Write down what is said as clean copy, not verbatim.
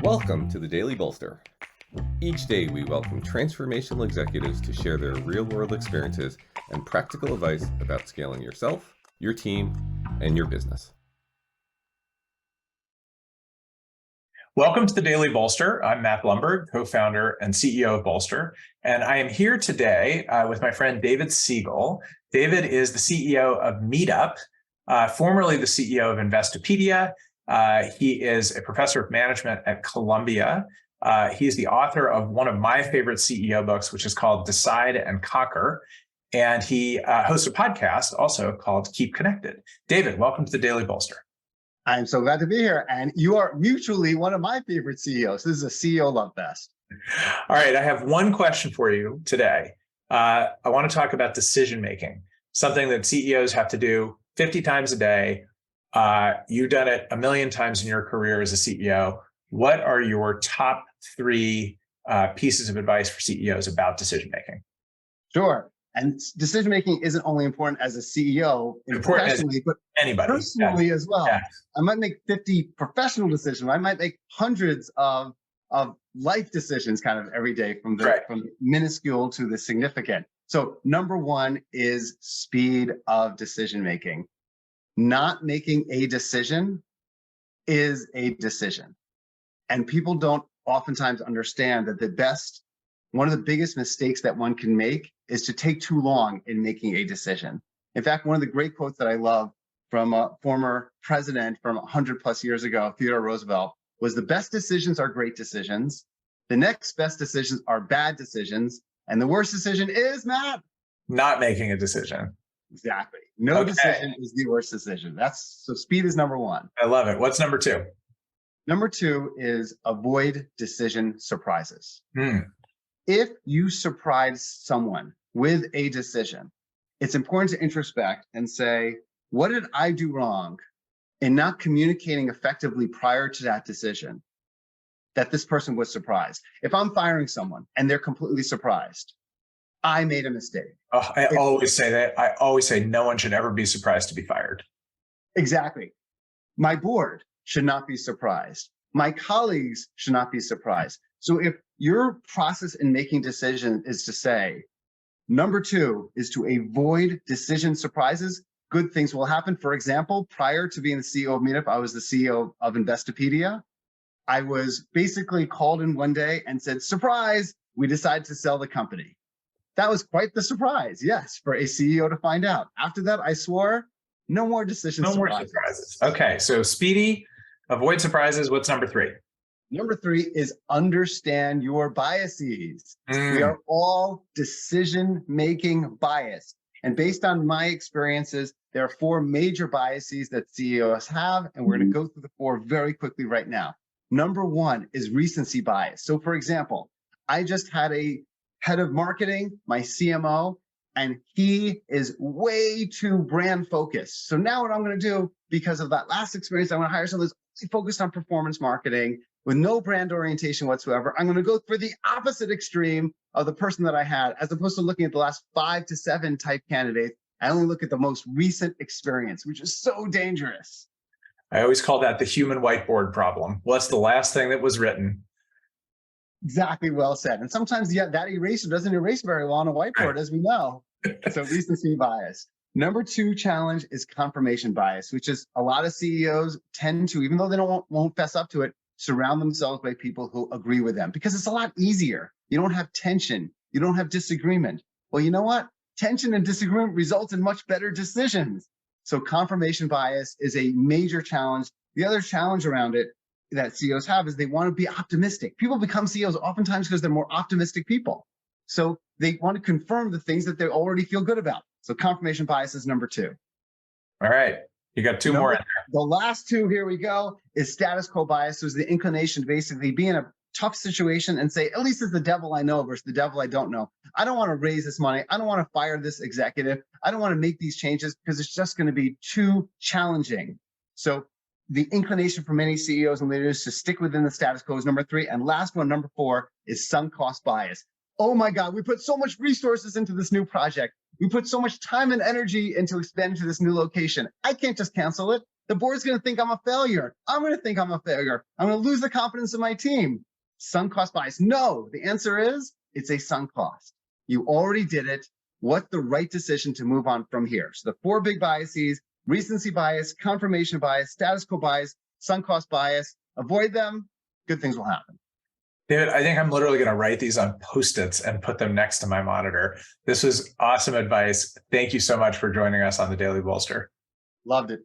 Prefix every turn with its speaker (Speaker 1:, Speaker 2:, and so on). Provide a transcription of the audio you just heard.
Speaker 1: Welcome to the Daily Bolster. Each day we welcome transformational executives to share their real-world experiences and practical advice about scaling yourself, your team, and your business.
Speaker 2: Welcome to the Daily Bolster. I'm Matt Blumberg, co-founder and CEO of Bolster, and I am here today with my friend David Siegel. David is the CEO of Meetup, formerly the CEO of Investopedia. He is a professor of management at Columbia. He's the author of one of my favorite CEO books, which is called Decide and Conquer. And he hosts a podcast also called Keep Connected. David, welcome to the Daily Bolster.
Speaker 3: I'm so glad to be here. And you are mutually one of my favorite CEOs. This is a CEO love fest.
Speaker 2: All right, I have one question for you today. I want to talk about decision-making, something that CEOs have to do 50 times a day. You've done it a million times in your career as a CEO. What are your top three pieces of advice for CEOs about decision-making?
Speaker 3: Sure. And decision-making isn't only important as a CEO professionally, but
Speaker 2: anybody
Speaker 3: personally as well.
Speaker 2: Yeah.
Speaker 3: I might make 50 professional decisions. I might make hundreds of life decisions kind of every day from the minuscule to the significant. So number one is speed of decision-making. Not making a decision is a decision. And people don't oftentimes understand that one of the biggest mistakes that one can make is to take too long in making a decision. In fact, one of the great quotes that I love from a former president from 100 plus years ago, Theodore Roosevelt, was the best decisions are great decisions. The next best decisions are bad decisions. And the worst decision is, Matt?
Speaker 2: Not making a decision.
Speaker 3: Exactly. No decision is the worst decision. So speed is number one.
Speaker 2: I love it. What's number two?
Speaker 3: Number two is avoid decision surprises. If you surprise someone with a decision, it's important to introspect and say, what did I do wrong in not communicating effectively prior to that decision that this person was surprised? If I'm firing someone and they're completely surprised, I made a mistake.
Speaker 2: Oh, I always say that. I always say no one should ever be surprised to be fired.
Speaker 3: Exactly. My board should not be surprised. My colleagues should not be surprised. So if your process in making decisions is to say, number two is to avoid decision surprises, good things will happen. For example, prior to being the CEO of Meetup, I was the CEO of Investopedia. I was basically called in one day and said, surprise, we decided to sell the company. That was quite the surprise, yes, for a CEO to find out. After that, I swore, no more decision surprises.
Speaker 2: No more surprises. Okay, so speedy, avoid surprises. What's number three?
Speaker 3: Number three is understand your biases. We are all decision-making biased. And based on my experiences, there are four major biases that CEOs have, and we're going to go through the four very quickly right now. Number one is recency bias. So for example, I just had a head of marketing, my CMO, and he is way too brand focused. So now what I'm going to do, because of that last experience, I want to hire someone that's focused on performance marketing with no brand orientation whatsoever. I'm going to go for the opposite extreme of the person that I had, as opposed to looking at the last 5 to 7 type candidates. I only look at the most recent experience, which is so dangerous.
Speaker 2: I always call that the human whiteboard problem. What's the last thing that was written?
Speaker 3: Exactly, well said. And sometimes that eraser doesn't erase very well on a whiteboard, as we know. So recency bias. Number two challenge is confirmation bias, which is a lot of CEOs tend to, even though they won't fess up to it, surround themselves by people who agree with them because it's a lot easier. You don't have tension. You don't have disagreement. Well, you know what? Tension and disagreement results in much better decisions. So confirmation bias is a major challenge. The other challenge around it that CEOs have is they want to be optimistic. People become CEOs oftentimes because they're more optimistic people. So they want to confirm the things that they already feel good about. So confirmation bias is number two.
Speaker 2: All right. You got two more in there.
Speaker 3: The last two, here we go, is status quo bias. So it's the inclination to basically be in a tough situation and say, at least it's the devil I know versus the devil I don't know. I don't want to raise this money. I don't want to fire this executive. I don't want to make these changes because it's just going to be too challenging. So the inclination for many CEOs and leaders to stick within the status quo is number three. And last one, number four, is sunk cost bias. Oh my God, we put so much resources into this new project. We put so much time and energy into expanding to this new location. I can't just cancel it. The board's going to think I'm a failure. I'm going to think I'm a failure. I'm going to lose the confidence of my team. Sunk cost bias. No, the answer is it's a sunk cost. You already did it. What's the right decision to move on from here? So the 4 big biases: recency bias, confirmation bias, status quo bias, sunk cost bias. Avoid them. Good things will happen.
Speaker 2: David, I think I'm literally going to write these on Post-its and put them next to my monitor. This was awesome advice. Thank you so much for joining us on the Daily Bolster.
Speaker 3: Loved it.